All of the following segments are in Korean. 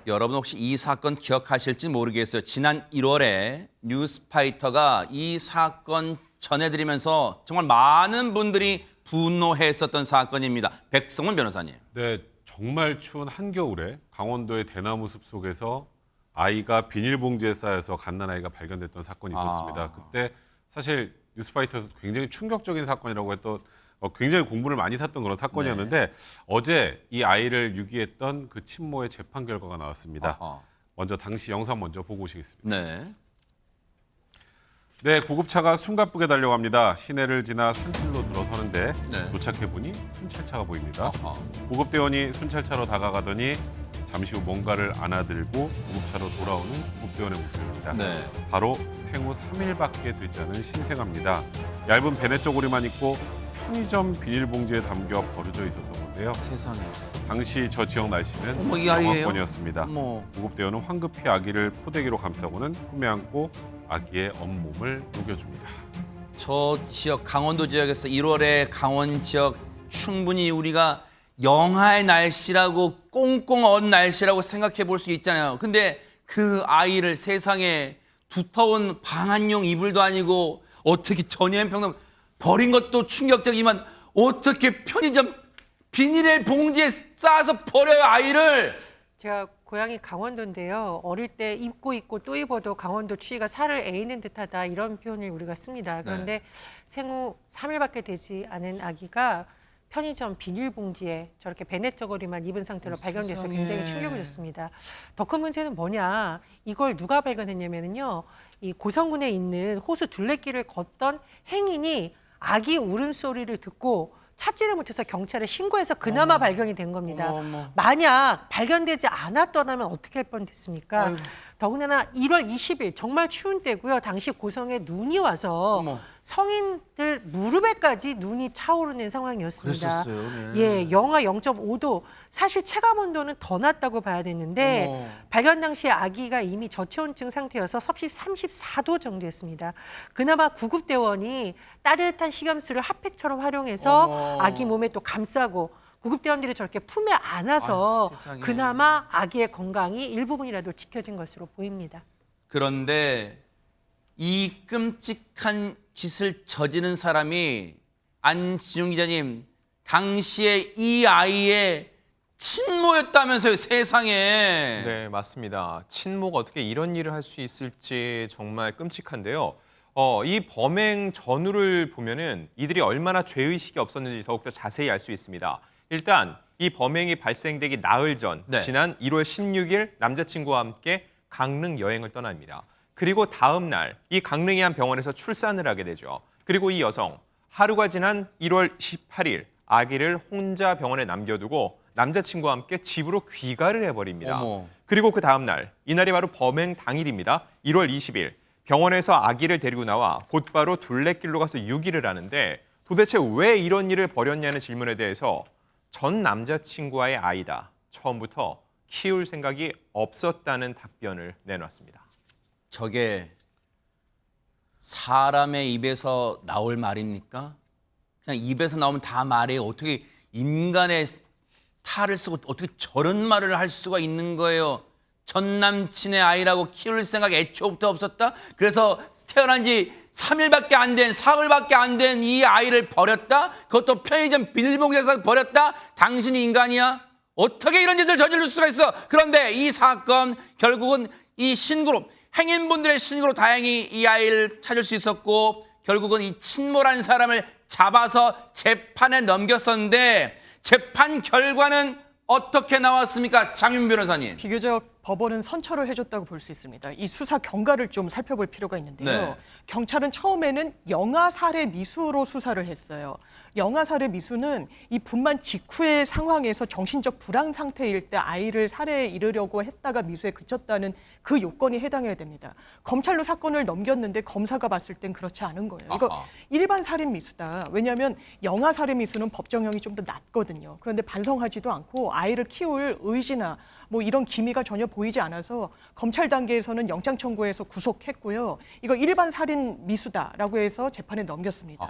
여러분 혹시 이 사건 기억하실지 모르겠어요. 지난 1월에 뉴스파이터가 이 사건 전해드리면서 정말 많은 분들이 분노했었던 사건입니다. 백성원 변호사님. 네, 정말 추운 한겨울에 강원도의 대나무 숲 속에서 아이가 비닐봉지에 쌓여서 갓난아이가 발견됐던 사건이 있었습니다. 그때 사실 뉴스파이터에서 굉장히 충격적인 사건이라고 했던 굉장히 공분을 많이 샀던 그런 사건이었는데 어제 이 아이를 유기했던 그 친모의 재판 결과가 나왔습니다. 먼저 당시 영상 먼저 보고 오시겠습니다. 네. 네, 구급차가 숨가쁘게 달려갑니다. 시내를 지나 산길로 들어서는데 도착해보니 순찰차가 보입니다. 구급대원이 순찰차로 다가가더니 잠시 후 뭔가를 안아들고 구급차로 돌아오는 구급대원의 모습입니다. 바로 생후 3일밖에 되지 않은 신생아입니다. 얇은 베네 쪼고리만 입고 편의점 비닐봉지에 담겨 버려져 있었던 건데요. 세상에. 당시 저 지역 날씨는 이 아이예요? 영하권이었습니다. 구급대원은 황급히 아기를 포대기로 감싸고는 품에 안고 아기의 온몸을 녹여줍니다. 저 지역 강원도 지역에서 1월에 강원 지역 충분히 우리가 영하의 날씨라고 꽁꽁 얼은 날씨라고 생각해 볼 수 있잖아요. 근데 그 아이를 세상에 두터운 방한용 이불도 아니고 어떻게 전염병도 버린 것도 충격적이지만 어떻게 편의점 비닐의 봉지에 싸서 버려요 아이를. 제가 고향이 강원도인데요. 어릴 때 입고 또 입어도 강원도 추위가 살을 에이는 듯하다 이런 표현을 우리가 씁니다. 그런데 생후 3일밖에 되지 않은 아기가 편의점 비닐봉지에 저렇게 베네 저고리만 입은 상태로 발견돼서 굉장히 충격을 줬습니다. 더 큰 문제는 뭐냐? 이걸 누가 발견했냐면요. 이 고성군에 있는 호수 둘레길을 걷던 행인이 아기 울음소리를 듣고 찾지를 못해서 경찰에 신고해서 그나마 발견이 된 겁니다. 만약 발견되지 않았더라면 어떻게 할 뻔했습니까? 더군다나 1월 20일 정말 추운 때고요. 당시 고성에 눈이 와서 성인들 무릎에까지 눈이 차오르는 상황이었습니다. 그랬었어요. 예, 영하 0.5도. 사실 체감 온도는 더 낮다고 봐야 되는데 발견 당시에 아기가 이미 저체온증 상태여서 섭씨 34도 정도였습니다. 그나마 구급대원이 따뜻한 식염수를 핫팩처럼 활용해서 아기 몸에 또 감싸고 구급대원들이 저렇게 품에 안아서 그나마 아기의 건강이 일부분이라도 지켜진 것으로 보입니다. 그런데 이 끔찍한 짓을 저지른 사람이 안지웅 기자님 당시에 이 아이의 친모였다면서요, 세상에. 네, 맞습니다. 친모가 어떻게 이런 일을 할 수 있을지 정말 끔찍한데요. 이 범행 전후를 보면은 이들이 얼마나 죄의식이 없었는지 더욱더 자세히 알 수 있습니다. 일단 이 범행이 발생되기 나흘 전 지난 1월 16일 남자친구와 함께 강릉 여행을 떠납니다. 그리고 다음 날 이 강릉의 한 병원에서 출산을 하게 되죠. 그리고 이 여성 하루가 지난 1월 18일 아기를 혼자 병원에 남겨두고 남자친구와 함께 집으로 귀가를 해버립니다. 그리고 그 다음 날 이날이 바로 범행 당일입니다. 1월 20일 병원에서 아기를 데리고 나와 곧바로 둘레길로 가서 유기를 하는데 도대체 왜 이런 일을 벌였냐는 질문에 대해서 전 남자친구와의 아이다. 처음부터 키울 생각이 없었다는 답변을 내놨습니다. 저게 사람의 입에서 나올 말입니까? 그냥 입에서 나오면 다 말이에요. 어떻게 인간의 탈을 쓰고 어떻게 저런 말을 할 수가 있는 거예요? 전 남친의 아이라고 키울 생각 애초부터 없었다? 그래서 태어난 지 3일밖에 안 된, 사흘밖에 안 된 이 아이를 버렸다? 그것도 편의점 비닐봉지에서 버렸다? 당신이 인간이야? 어떻게 이런 짓을 저지를 수가 있어? 그런데 이 사건 결국은 이 신고로, 행인분들의 신고로 다행히 이 아이를 찾을 수 있었고 결국은 이 친모라는 사람을 잡아서 재판에 넘겼었는데 재판 결과는 어떻게 나왔습니까? 장윤 변호사님. 비교적 법원은 선처를 해줬다고 볼 수 있습니다. 이 수사 경과를 좀 살펴볼 필요가 있는데요. 경찰은 처음에는 영아 살해 미수로 수사를 했어요. 영아 살해 미수는 이 분만 직후의 상황에서 정신적 불안 상태일 때 아이를 살해에 이르려고 했다가 미수에 그쳤다는 그 요건이 해당해야 됩니다. 검찰로 사건을 넘겼는데 검사가 봤을 땐 그렇지 않은 거예요. 이거 일반 살인 미수다. 왜냐하면 영아 살해 미수는 법정형이 좀 더 낮거든요. 그런데 반성하지도 않고 아이를 키울 의지나 뭐 이런 기미가 전혀 보이지 않아서 검찰 단계에서는 영장 청구해서 구속했고요. 이거 일반 살인 미수다라고 해서 재판에 넘겼습니다.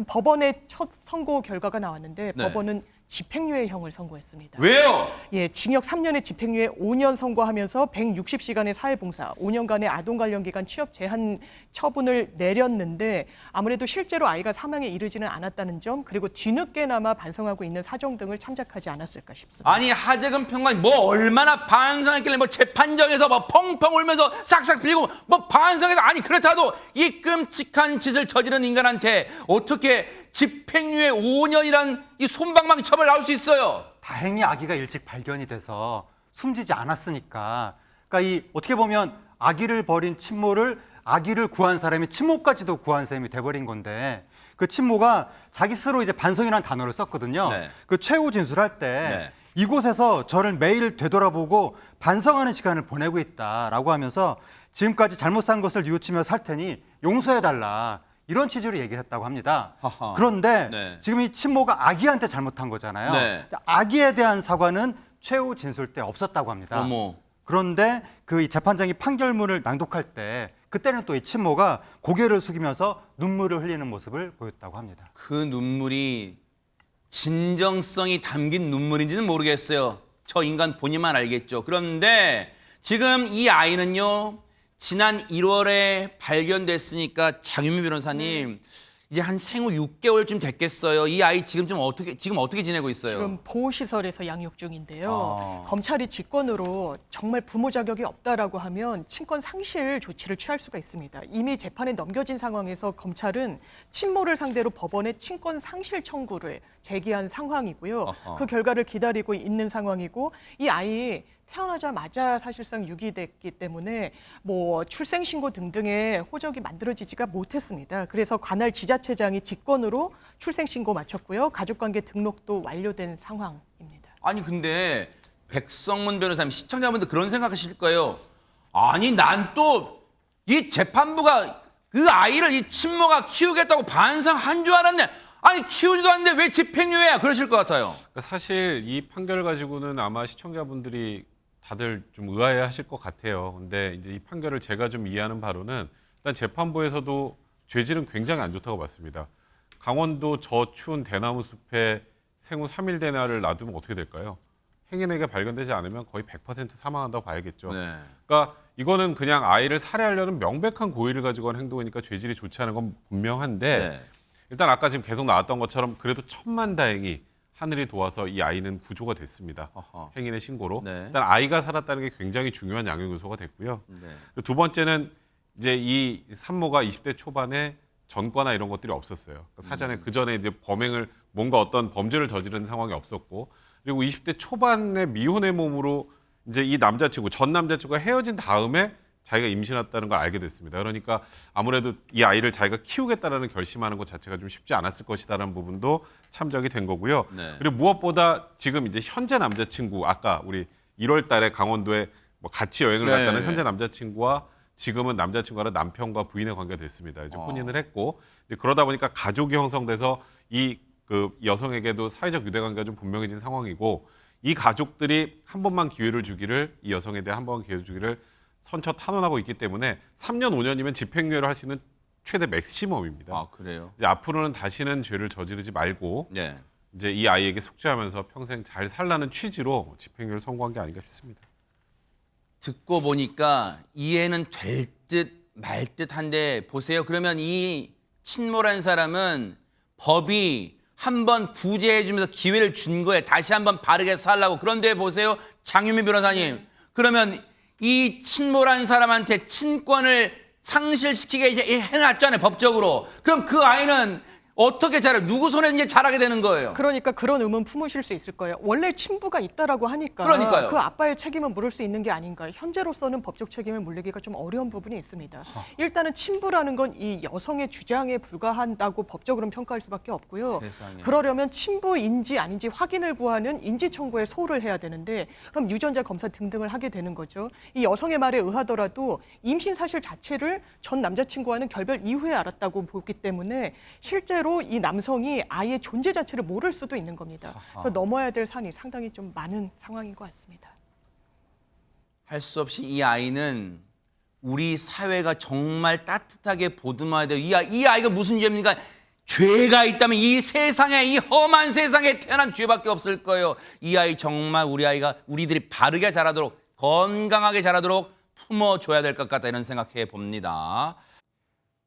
법원의 첫 선고 결과가 나왔는데 법원은 집행유예 형을 선고했습니다. 왜요? 예, 징역 3년에 집행유예 5년 선고하면서 160시간의 사회봉사, 5년간의 아동 관련 기간 취업 제한 처분을 내렸는데 아무래도 실제로 아이가 사망에 이르지는 않았다는 점, 그리고 뒤늦게나마 반성하고 있는 사정 등을 참작하지 않았을까 싶습니다. 아니 하재근 평론가님 뭐 얼마나 반성했길래 뭐 재판정에서 뭐 펑펑 울면서 싹싹 빌고 뭐 반성해서 아니 그렇다도 이 끔찍한 짓을 저지른 인간한테 어떻게 집행유예 5년이란 이 솜방망이 처벌 나올 수 있어요? 다행히 아기가 일찍 발견이 돼서 숨지지 않았으니까. 그러니까 이 어떻게 보면 아기를 버린 친모를 아기를 구한 사람이 친모까지도 구한 셈이 돼버린 건데 그 친모가 자기 스스로 이제 반성이라는 단어를 썼거든요. 네. 그 최후 진술할 때 네. 이곳에서 저를 매일 되돌아보고 반성하는 시간을 보내고 있다라고 하면서 지금까지 잘못 산 것을 뉘우치며 살 테니 용서해달라. 이런 취지로 얘기를 했다고 합니다. 하하. 그런데 네. 지금 이 친모가 아기한테 잘못한 거잖아요. 네. 아기에 대한 사과는 최후 진술 때 없었다고 합니다. 어머. 그런데 그 이 재판장이 판결문을 낭독할 때 그때는 또 이 친모가 고개를 숙이면서 눈물을 흘리는 모습을 보였다고 합니다. 그 눈물이 진정성이 담긴 눈물인지는 모르겠어요. 저 인간 본인만 알겠죠. 그런데 지금 이 아이는요. 지난 1월에 발견됐으니까 장유미 변호사님 이제 한 생후 6개월쯤 됐겠어요. 이 아이 지금 어떻게 지내고 있어요? 지금 보호시설에서 양육 중인데요. 검찰이 직권으로 정말 부모 자격이 없다라고 하면 친권 상실 조치를 취할 수가 있습니다. 이미 재판에 넘겨진 상황에서 검찰은 친모를 상대로 법원에 친권 상실 청구를 제기한 상황이고요. 어허. 그 결과를 기다리고 있는 상황이고 이 아이 태어나자마자 사실상 유기됐기 때문에 뭐 출생신고 등등의 호적이 만들어지지가 못했습니다. 그래서 관할 지자체장이 직권으로 출생신고 마쳤고요. 가족관계 등록도 완료된 상황입니다. 아니 근데 백성문 변호사님 시청자분들 그런 생각하실 거예요. 아니 난 또 이 재판부가 그 아이를 이 친모가 키우겠다고 반성한 줄 알았네. 아니 키우지도 않는데 왜 집행유예야? 그러실 것 같아요. 그러니까 사실 이 판결을 가지고는 아마 시청자분들이 다들 좀 의아해하실 것 같아요. 근데 이제 이 판결을 제가 좀 이해하는 바로는 일단 재판부에서도 죄질은 굉장히 안 좋다고 봤습니다. 강원도 저 추운 대나무 숲에 생후 3일 된 아를 놔두면 어떻게 될까요? 행인에게 발견되지 않으면 거의 100% 사망한다고 봐야겠죠. 네. 그러니까 이거는 그냥 아이를 살해하려는 명백한 고의를 가지고 한 행동이니까 죄질이 좋지 않은 건 분명한데 네. 일단 아까 지금 계속 나왔던 것처럼 그래도 천만다행히 하늘이 도와서 이 아이는 구조가 됐습니다. 어허. 행인의 신고로. 네. 일단 아이가 살았다는 게 굉장히 중요한 양육 요소가 됐고요. 네. 두 번째는 이제 이 산모가 20대 초반에 전과나 이런 것들이 없었어요. 그러니까 사전에 그 전에 이제 범행을 뭔가 어떤 범죄를 저지른 상황이 없었고 그리고 20대 초반의 미혼의 몸으로 이제 이 남자친구 전 남자친구가 헤어진 다음에 자기가 임신했다는 걸 알게 됐습니다. 그러니까 아무래도 이 아이를 자기가 키우겠다라는 결심하는 것 자체가 좀 쉽지 않았을 것이다라는 부분도 참작이 된 거고요. 네. 그리고 무엇보다 지금 이제 현재 남자친구 아까 우리 1월 달에 강원도에 뭐 같이 여행을 네, 갔다는 네. 현재 남자친구와 지금은 남자친구가 남편과 부인의 관계가 됐습니다. 이제 혼인을 했고 이제 그러다 보니까 가족이 형성돼서 이 그 여성에게도 사회적 유대관계가 좀 분명해진 상황이고 이 가족들이 한 번만 기회를 주기를 이 여성에 대해 한 번만 기회를 주기를 선처 탄원하고 있기 때문에 3년 5년이면 집행유예를 할 수 있는 최대 맥시멈입니다. 아 그래요? 이제 앞으로는 다시는 죄를 저지르지 말고 네. 이제 이 아이에게 속죄하면서 평생 잘 살라는 취지로 집행유예를 선고한 게 아닌가 싶습니다. 듣고 보니까 이해는 될 듯 말 듯한데 보세요. 그러면 이 친모라는 사람은 법이 한번 구제해주면서 기회를 준 거예요. 다시 한번 바르게 살라고. 그런데 보세요. 장유미 변호사님. 그러면 이 친모라는 사람한테 친권을 상실시키게 이제 해놨잖아요. 법적으로. 그럼 그 아이는 어떻게 자라요? 누구 손에 이제 자라게 되는 거예요? 그러니까 그런 의문 품으실 수 있을 거예요. 원래 친부가 있다라고 하니까 그러니까요. 그 아빠의 책임을 물을 수 있는 게 아닌가. 현재로서는 법적 책임을 물리기가 좀 어려운 부분이 있습니다. 일단은 친부라는 건 이 여성의 주장에 불과한다고 법적으로는 평가할 수밖에 없고요. 세상에. 그러려면 친부인지 아닌지 확인을 구하는 인지 청구에 소를 해야 되는데 그럼 유전자 검사 등등을 하게 되는 거죠. 이 여성의 말에 의하더라도 임신 사실 자체를 전 남자친구와는 결별 이후에 알았다고 보기 때문에 실제로 이 남성이 아이의 존재 자체를 모를 수도 있는 겁니다. 그래서 넘어야 될 산이 상당히 좀 많은 상황인 것 같습니다. 할 수 없이 이 아이는 우리 사회가 정말 따뜻하게 보듬어야 돼요. 이 아이가 무슨 죄입니까? 죄가 있다면 이 세상에, 이 험한 세상에 태어난 죄밖에 없을 거예요. 이 아이 정말 우리들이 바르게 자라도록, 건강하게 자라도록 품어줘야 될 것 같다, 이런 생각해 봅니다.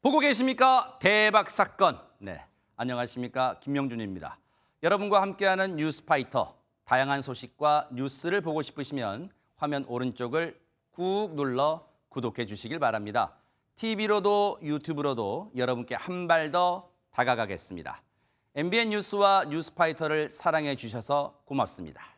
보고 계십니까? 대박 사건. 네, 안녕하십니까? 김명준입니다. 여러분과 함께하는 뉴스파이터. 다양한 소식과 뉴스를 보고 싶으시면 화면 오른쪽을 꾹 눌러 구독해 주시길 바랍니다. TV로도 유튜브로도 여러분께 한 발 더 다가가겠습니다. MBN 뉴스와 뉴스파이터를 사랑해 주셔서 고맙습니다.